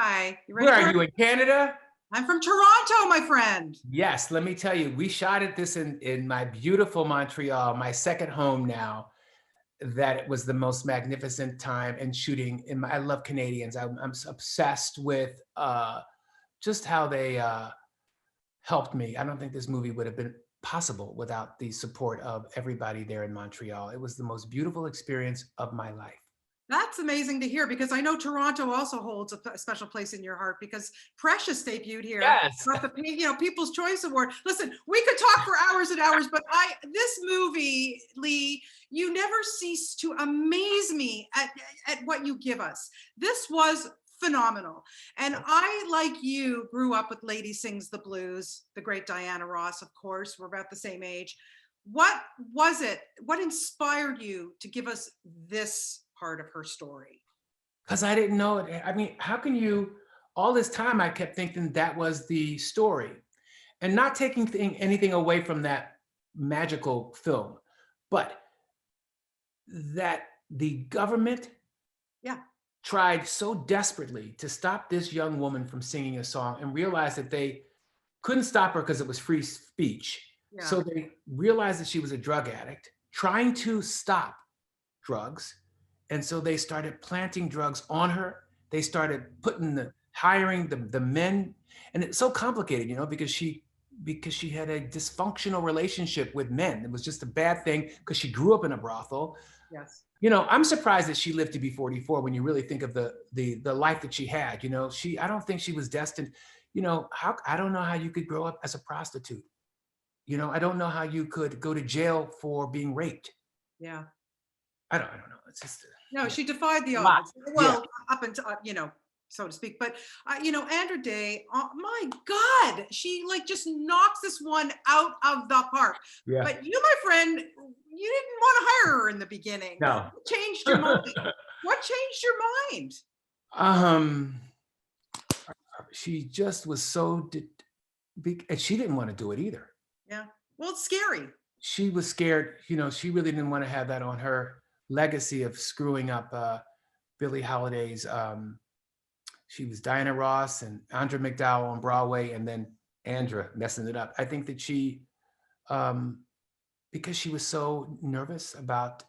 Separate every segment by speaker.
Speaker 1: Hi, you ready
Speaker 2: Where
Speaker 1: for
Speaker 2: are
Speaker 1: it?
Speaker 2: you, in Canada?
Speaker 1: I'm from Toronto, my friend.
Speaker 2: Yes, let me tell you, we shot at this in my beautiful Montreal, my second home now. That it was the most magnificent time and shooting. I love Canadians. I'm obsessed with just how they helped me. I don't think this movie would have been possible without the support of everybody there in Montreal. It was the most beautiful experience of my life.
Speaker 1: That's amazing to hear because I know Toronto also holds a special place in your heart because Precious debuted here.
Speaker 2: Yes.
Speaker 1: Got the People's Choice Award. Listen, we could talk for hours and hours, but this movie, Lee, you never cease to amaze me at what you give us. This was phenomenal. And I, like you, grew up with Lady Sings the Blues, the great Diana Ross, of course. We're about the same age. What was it? What inspired you to give us this part of her story?
Speaker 2: Because I didn't know it. I mean, how can you, all this time I kept thinking that was the story. And not taking anything away from that magical film, but that the government
Speaker 1: Yeah,
Speaker 2: tried so desperately to stop this young woman from singing a song and realized that they couldn't stop her because it was free speech.
Speaker 1: yeah,
Speaker 2: So they realized that she was a drug addict, trying to stop drugs. And so they started planting drugs on her. They started hiring the men. And it's so complicated, because she had a dysfunctional relationship with men. It was just a bad thing because she grew up in a brothel.
Speaker 1: yes.
Speaker 2: I'm surprised that she lived to be 44 when you really think of the life that she had. I don't think she was destined. I don't know how you could grow up as a prostitute. I don't know how you could go to jail for being raped.
Speaker 1: Yeah.
Speaker 2: I don't know. It's just
Speaker 1: No, she defied the
Speaker 2: a lot.
Speaker 1: odds.
Speaker 2: Yeah,
Speaker 1: Well, up until, so to speak. But, Andra Day, my God, she like just knocks this one out of the park.
Speaker 2: yeah.
Speaker 1: But you, my friend, you didn't want to hire her in the beginning.
Speaker 2: No.
Speaker 1: What changed your mind? What changed your mind?
Speaker 2: um, she just was and she didn't want to do it either.
Speaker 1: Yeah. Well, it's scary.
Speaker 2: She was scared. She really didn't want to have that on her legacy of screwing up Billie Holiday's. She was Diana Ross and Andra McDowell on Broadway, and then Andra messing it up. I think that um, because she was so nervous about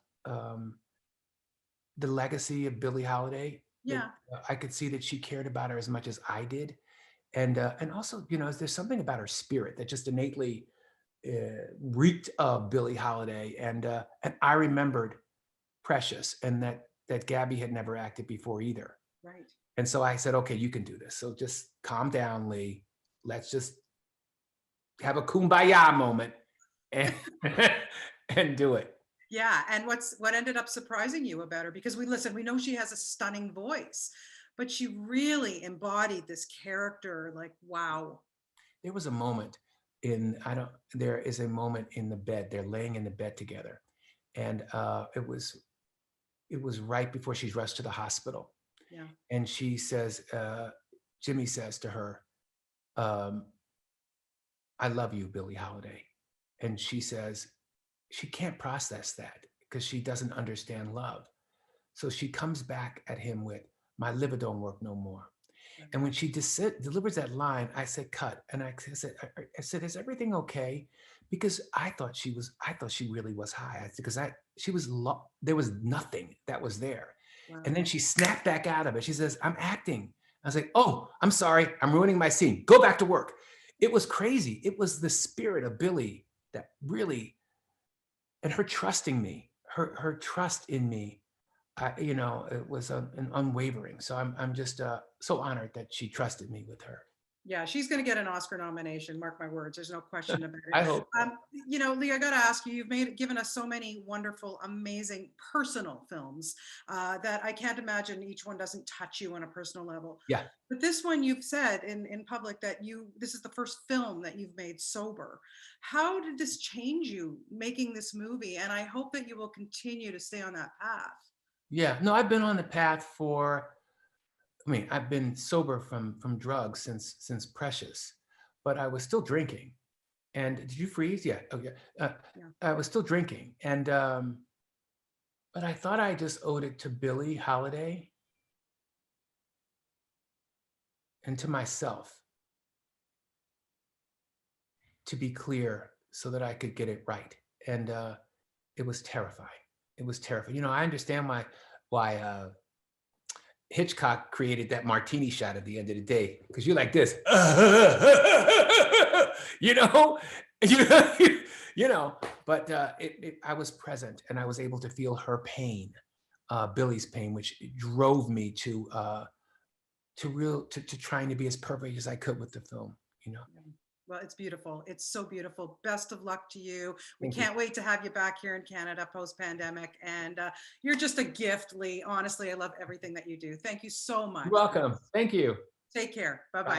Speaker 2: the legacy of Billie Holiday, that
Speaker 1: Yeah.
Speaker 2: I could see that she cared about her as much as I did. And also, there's something about her spirit that just innately reeked of Billie Holiday. And I remembered Precious, and that Gabby had never acted before either.
Speaker 1: Right.
Speaker 2: And so I said, okay, you can do this. So just calm down, Lee. Let's just have a kumbaya moment and and do it.
Speaker 1: Yeah, and what ended up surprising you about her, because we know she has a stunning voice, but she really embodied this character, like, wow.
Speaker 2: There was a moment there is a moment in the bed. They're laying in the bed together. And it was right before she's rushed to the hospital.
Speaker 1: Yeah.
Speaker 2: And she says, Jimmy says to her, um, I love you, Billie Holiday. And she says, she can't process that because she doesn't understand love. So she comes back at him with, my liver don't work no more.
Speaker 1: Right.
Speaker 2: And when she delivers that line, I said, cut. And I said, is everything okay? Because I thought she really was high. Because there was nothing that was there. And
Speaker 1: Wow.
Speaker 2: then she snapped back out of it. She says, I'm acting. I was like, oh, I'm sorry. I'm ruining my scene. Go back to work. It was crazy. It was the spirit of Billie that really, and her trusting me, her trust in me. It was an unwavering. So I'm just so honored that she trusted me with her.
Speaker 1: Yeah, she's going to get an Oscar nomination. Mark my words. There's no question about it.
Speaker 2: I hope so.
Speaker 1: Lee, I got to ask you. You've given us so many wonderful, amazing personal films that I can't imagine each one doesn't touch you on a personal level.
Speaker 2: Yeah.
Speaker 1: But this one, you've said in public that this is the first film that you've made sober. How did this change you making this movie? And I hope that you will continue to stay on that path.
Speaker 2: Yeah. No, I've been on the path I've been sober from drugs since Precious, but I was still drinking. And did you freeze? Yeah. Okay.
Speaker 1: Yeah.
Speaker 2: I was still drinking, and but I thought I just owed it to Billie Holiday and to myself to be clear so that I could get it right. And it was terrifying. It was terrifying. You know, I understand why Hitchcock created that martini shot at the end of the day, because you're like this, you know, you know. But I was present, and I was able to feel her pain, Billie's pain, which drove me to trying to be as perfect as I could with the film. You know.
Speaker 1: Well, it's beautiful. It's so beautiful. Best of luck to you. We
Speaker 2: Thank
Speaker 1: can't wait to have you back here in Canada post-pandemic. And you're just a gift, Lee. Honestly, I love everything that you do. Thank you so much.
Speaker 2: You're welcome. Thank you.
Speaker 1: Take care. Bye-bye.
Speaker 2: Bye.